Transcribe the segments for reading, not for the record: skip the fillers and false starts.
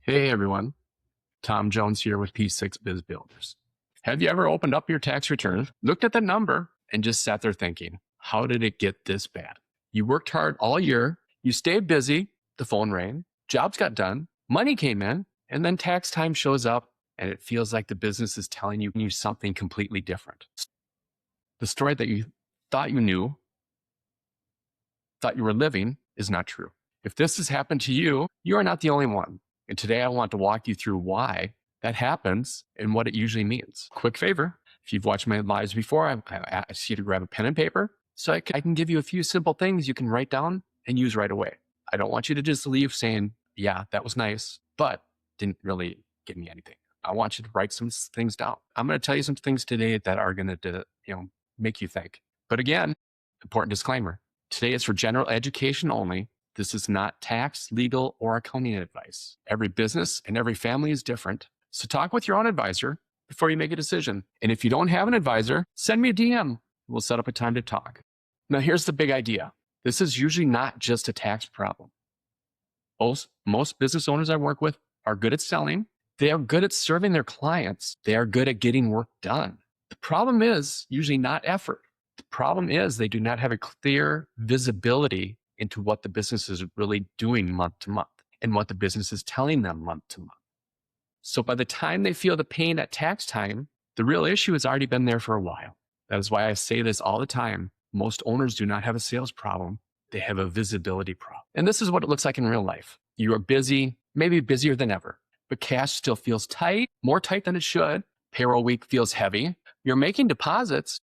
Hey everyone, Tom Jones here with P6 Biz Builders. Have you ever opened up your tax return, looked at the number, and just sat there thinking, how did it get this bad? You worked hard all year, you stayed busy, the phone rang, jobs got done, money came in, and then tax time shows up and it feels like the business is telling you something completely different. The story that you thought you knew, thought you were living, is not true. If this has happened to you, you are not the only one. And today I want to walk you through why that happens and what it usually means. Quick favor, if you've watched my lives before, I ask you to grab a pen and paper so I can give you a few simple things you can write down and use right away. I don't want you to just leave saying, yeah, that was nice, but didn't really give me anything. I want you to write some things down. I'm going to tell you some things today that are going to make you think. But again, important disclaimer, today is for general education only. This is not tax, legal, or accounting advice. Every business and every family is different. So talk with your own advisor before you make a decision. And if you don't have an advisor, send me a DM. We'll set up a time to talk. Now, here's the big idea. This is usually not just a tax problem. Most business owners I work with are good at selling. They are good at serving their clients. They are good at getting work done. The problem is usually not effort. The problem is they do not have a clear visibility into what the business is really doing month to month and what the business is telling them month to month. So by the time they feel the pain at tax time, the real issue has already been there for a while. That is why I say this all the time. Most owners do not have a sales problem. They have a visibility problem. And this is what it looks like in real life. You are busy, maybe busier than ever, but cash still feels tight, more tight than it should. Payroll week feels heavy. You're making deposits,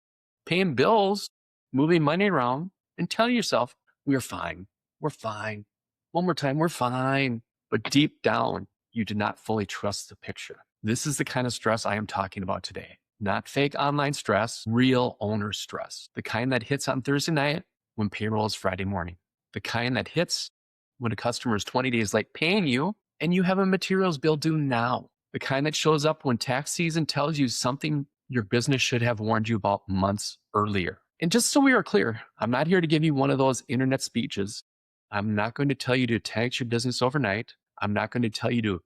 paying bills, moving money around, and telling yourself, we're fine. We're fine. One more time, we're fine. But deep down, you do not fully trust the picture. This is the kind of stress I am talking about today. Not fake online stress, real owner stress. The kind that hits on Thursday night when payroll is Friday morning. The kind that hits when a customer is 20 days late paying you and you have a materials bill due now. The kind that shows up when tax season tells you something your business should have warned you about months earlier. And just so we are clear, I'm not here to give you one of those internet speeches. I'm not going to tell you to tax your business overnight. I'm not going to tell you to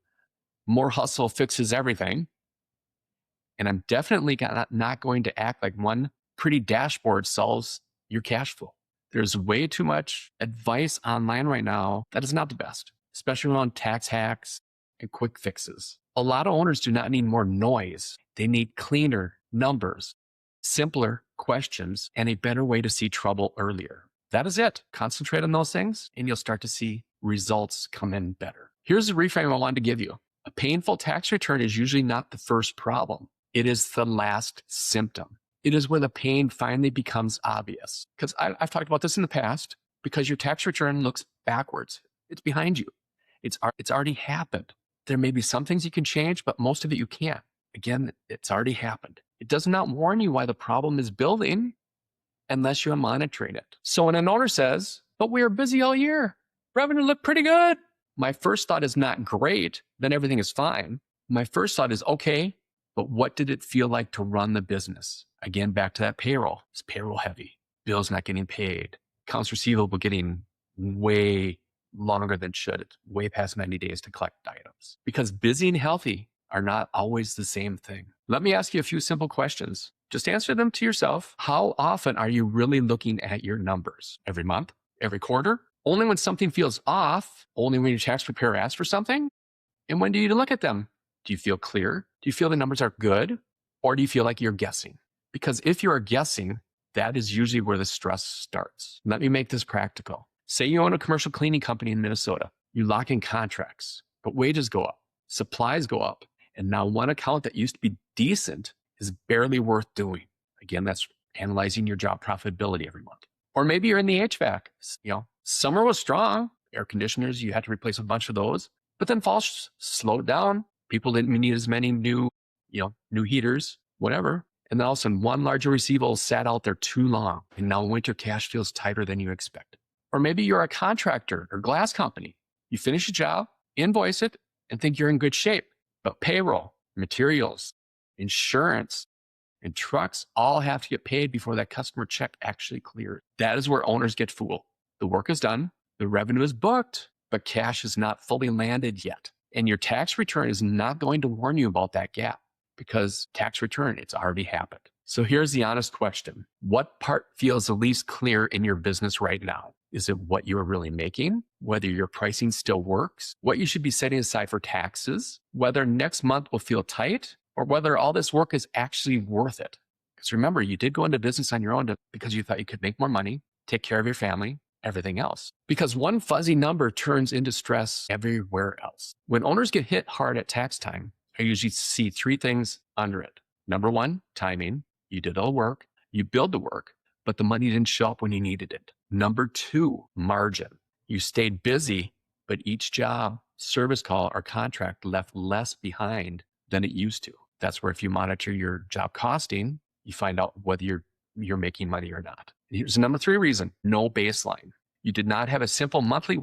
more hustle fixes everything. And I'm definitely not going to act like one pretty dashboard solves your cash flow. There's way too much advice online right now that is not the best, especially around tax hacks and quick fixes. A lot of owners do not need more noise. They need cleaner numbers, simpler questions, and a better way to see trouble earlier. That is it. Concentrate on those things and you'll start to see results come in better. Here's the reframe I wanted to give you. A painful tax return is usually not the first problem. It is the last symptom. It is where the pain finally becomes obvious. Because I've talked about this in the past, because your tax return looks backwards. It's behind you. It's already happened. There may be some things you can change, but most of it you can't. Again, it's already happened. It does not warn you why the problem is building unless you're monitoring it. So when an owner says, but we were busy all year, revenue looked pretty good, my first thought is not great, then everything is fine. My first thought is, okay, but what did it feel like to run the business? Again, back to that payroll. It's payroll heavy. Bills not getting paid. Accounts receivable getting way longer than should. It's way past 90 days to collect items. Because busy and healthy are not always the same thing. Let me ask you a few simple questions. Just answer them to yourself. How often are you really looking at your numbers? Every month? Every quarter? Only when something feels off? Only when your tax preparer asks for something? And when do you look at them? Do you feel clear? Do you feel the numbers are good? Or do you feel like you're guessing? Because if you are guessing, that is usually where the stress starts. Let me make this practical. Say you own a commercial cleaning company in Minnesota. You lock in contracts, but wages go up, supplies go up, and now one account that used to be decent is barely worth doing. Again, that's analyzing your job profitability every month. Or maybe you're in the HVAC. Summer was strong. Air conditioners, you had to replace a bunch of those. But then fall slowed down. People didn't need as many new heaters, whatever. And then all of a sudden, one larger receivable sat out there too long. And now winter cash feels tighter than you expected. Or maybe you're a contractor or glass company. You finish a job, invoice it, and think you're in good shape. But payroll, materials, insurance, and trucks all have to get paid before that customer check actually clears. That is where owners get fooled. The work is done, the revenue is booked, but cash is not fully landed yet. And your tax return is not going to warn you about that gap because tax return, it's already happened. So here's the honest question. What part feels the least clear in your business right now? Is it what you're really making? Whether your pricing still works? What you should be setting aside for taxes? Whether next month will feel tight? Or whether all this work is actually worth it? Because remember, you did go into business on your own because you thought you could make more money, take care of your family, everything else. Because one fuzzy number turns into stress everywhere else. When owners get hit hard at tax time, I usually see three things under it. Number one, timing. You did all the work, you build the work, but the money didn't show up when you needed it. Number two, margin. You stayed busy, but each job, service call, or contract left less behind than it used to. That's where if you monitor your job costing, you find out whether you're making money or not. And here's the number three reason, no baseline. You did not have a simple monthly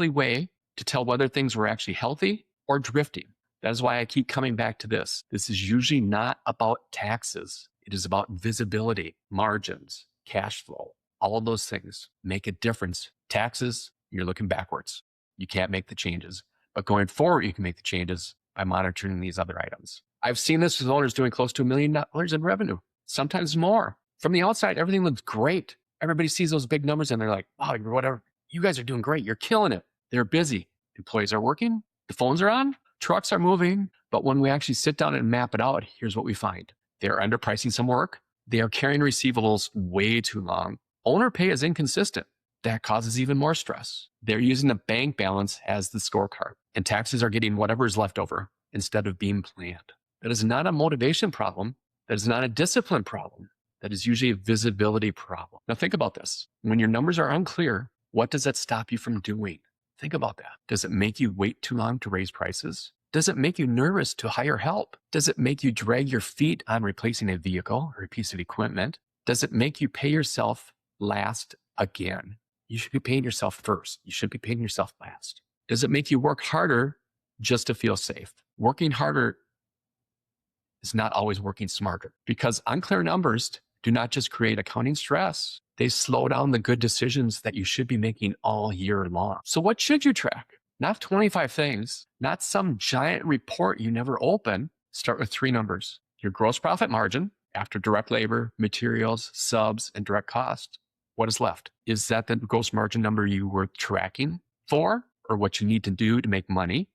way to tell whether things were actually healthy or drifting. That is why I keep coming back to this. This is usually not about taxes. It is about visibility, margins, cash flow. All of those things make a difference. Taxes, you're looking backwards. You can't make the changes. But going forward, you can make the changes by monitoring these other items. I've seen this with owners doing close to $1 million in revenue, sometimes more. From the outside, everything looks great. Everybody sees those big numbers and they're like, wow, whatever. You guys are doing great. You're killing it. They're busy. Employees are working. The phones are on. Trucks are moving. But when we actually sit down and map it out, here's what we find. They're underpricing some work. They are carrying receivables way too long. Owner pay is inconsistent. That causes even more stress. They're using the bank balance as the scorecard, and taxes are getting whatever is left over instead of being planned. That is not a motivation problem. That is not a discipline problem. That is usually a visibility problem. Now think about this. When your numbers are unclear, what does that stop you from doing? Think about that. Does it make you wait too long to raise prices? Does it make you nervous to hire help? Does it make you drag your feet on replacing a vehicle or a piece of equipment? Does it make you pay yourself last again? You should be paying yourself first. You shouldn't be paying yourself last. Does it make you work harder just to feel safe? Working harder is not always working smarter, because unclear numbers do not just create accounting stress. They slow down the good decisions that you should be making all year long. So what should you track? Not 25 things, not some giant report you never open. Start with three numbers. Your gross profit margin after direct labor, materials, subs, and direct cost. What is left? Is that the gross margin number you were tracking for, or what you need to do to make money?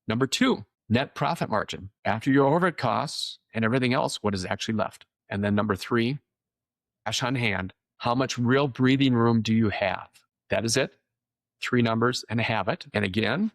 Number two, net profit margin. After your overhead costs and everything else, what is actually left? And then number three, cash on hand. How much real breathing room do you have? That is it. Three numbers and have it. And again,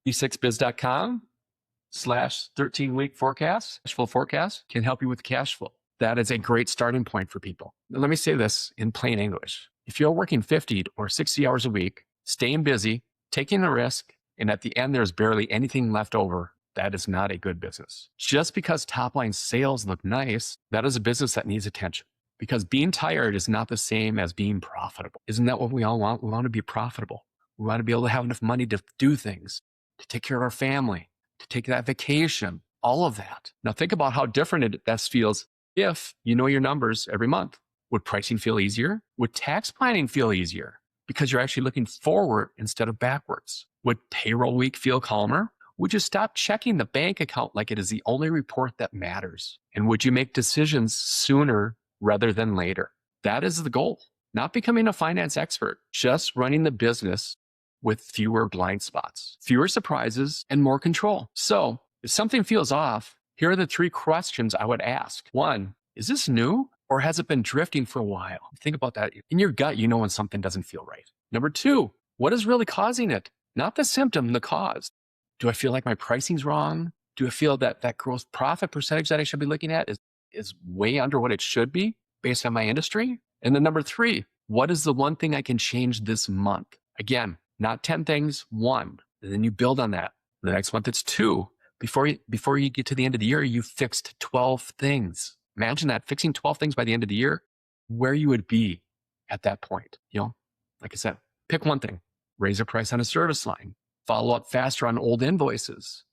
p6biz.com/13-week forecast, cash flow forecast can help you with cash flow. That is a great starting point for people. Now, let me say this in plain English. If you're working 50 or 60 hours a week, staying busy, taking a risk, and at the end there's barely anything left over, that is not a good business. Just because top line sales look nice, that is a business that needs attention. Because being tired is not the same as being profitable. Isn't that what we all want? We want to be profitable. We want to be able to have enough money to do things, to take care of our family, to take that vacation, all of that. Now think about how different that feels if you know your numbers every month. Would pricing feel easier? Would tax planning feel easier? Because you're actually looking forward instead of backwards. Would payroll week feel calmer? Would you stop checking the bank account like it is the only report that matters? And would you make decisions sooner rather than later? That is the goal. Not becoming a finance expert, just running the business with fewer blind spots, fewer surprises, and more control. So if something feels off, here are the three questions I would ask. One, is this new or has it been drifting for a while? Think about that. In your gut, you know when something doesn't feel right. Number two, what is really causing it? Not the symptom, the cause. Do I feel like my pricing's wrong? Do I feel that that gross profit percentage that I should be looking at is way under what it should be based on my industry? And then number three, what is the one thing I can change this month? Again, not 10 things, one. And then you build on that. The next month it's two. Before you get to the end of the year, you fixed 12 things. Imagine that, fixing 12 things by the end of the year, where you would be at that point. Like I said, pick one thing, raise a price on a service line, follow up faster on old invoices,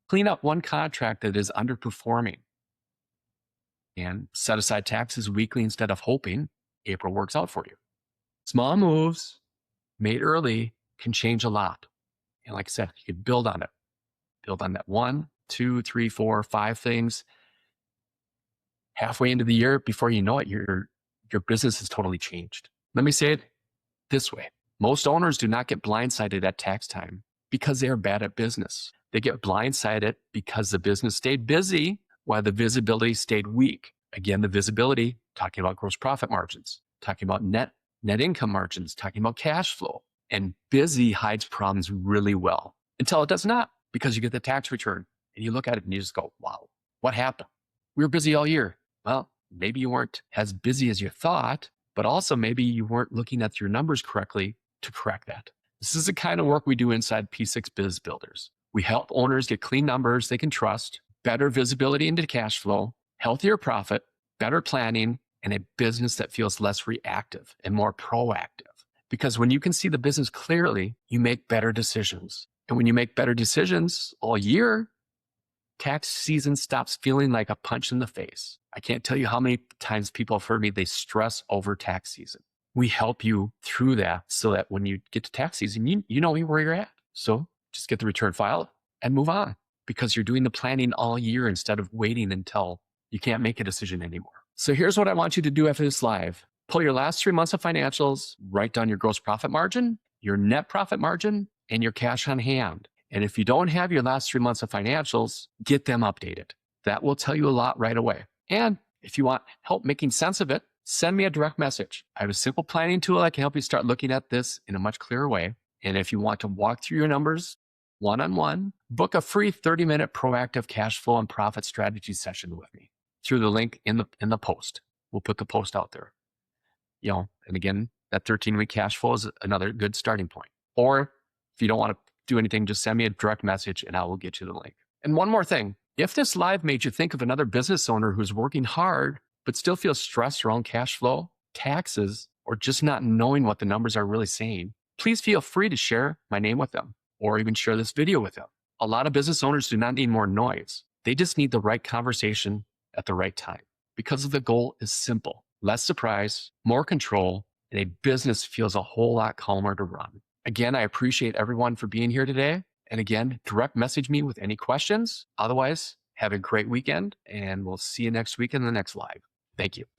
clean up one contract that is underperforming, and set aside taxes weekly instead of hoping April works out for you. Small moves made early can change a lot. And like I said, you could build on it. Build on that 1, 2, 3, 4, 5 things. Halfway into the year, before you know it, your business has totally changed. Let me say it this way. Most owners do not get blindsided at tax time because they are bad at business. They get blindsided because the business stayed busy while the visibility stayed weak. Again, the visibility, talking about gross profit margins, talking about net income margins, talking about cash flow. And busy hides problems really well until it does not, because you get the tax return and you look at it and you just go, wow, what happened? We were busy all year. Well, maybe you weren't as busy as you thought, but also maybe you weren't looking at your numbers correctly to correct that. This is the kind of work we do inside P6 Biz Builders. We help owners get clean numbers they can trust, better visibility into cash flow, healthier profit, better planning, and a business that feels less reactive and more proactive. Because when you can see the business clearly, you make better decisions. And when you make better decisions all year, tax season stops feeling like a punch in the face. I can't tell you how many times people have heard me, they stress over tax season. We help you through that so that when you get to tax season, you know where you're at. So just get the return file and move on, because you're doing the planning all year instead of waiting until you can't make a decision anymore. So here's what I want you to do after this live. Pull your last 3 months of financials, write down your gross profit margin, your net profit margin, and your cash on hand. And if you don't have your last 3 months of financials, get them updated. That will tell you a lot right away. And if you want help making sense of it, send me a direct message. I have a simple planning tool that can help you start looking at this in a much clearer way. And if you want to walk through your numbers one-on-one, book a free 30-minute proactive cash flow and profit strategy session with me through the link in the post. We'll put the post out there. And again, that 13-week cash flow is another good starting point. Or if you don't want to do anything, just send me a direct message and I will get you the link. And one more thing, if this live made you think of another business owner who's working hard, but still feels stressed around cash flow, taxes, or just not knowing what the numbers are really saying, please feel free to share my name with them or even share this video with them. A lot of business owners do not need more noise. They just need the right conversation at the right time, because the goal is simple: less surprise, more control, and a business feels a whole lot calmer to run. Again, I appreciate everyone for being here today. And again, direct message me with any questions. Otherwise, have a great weekend, and we'll see you next week in the next live. Thank you.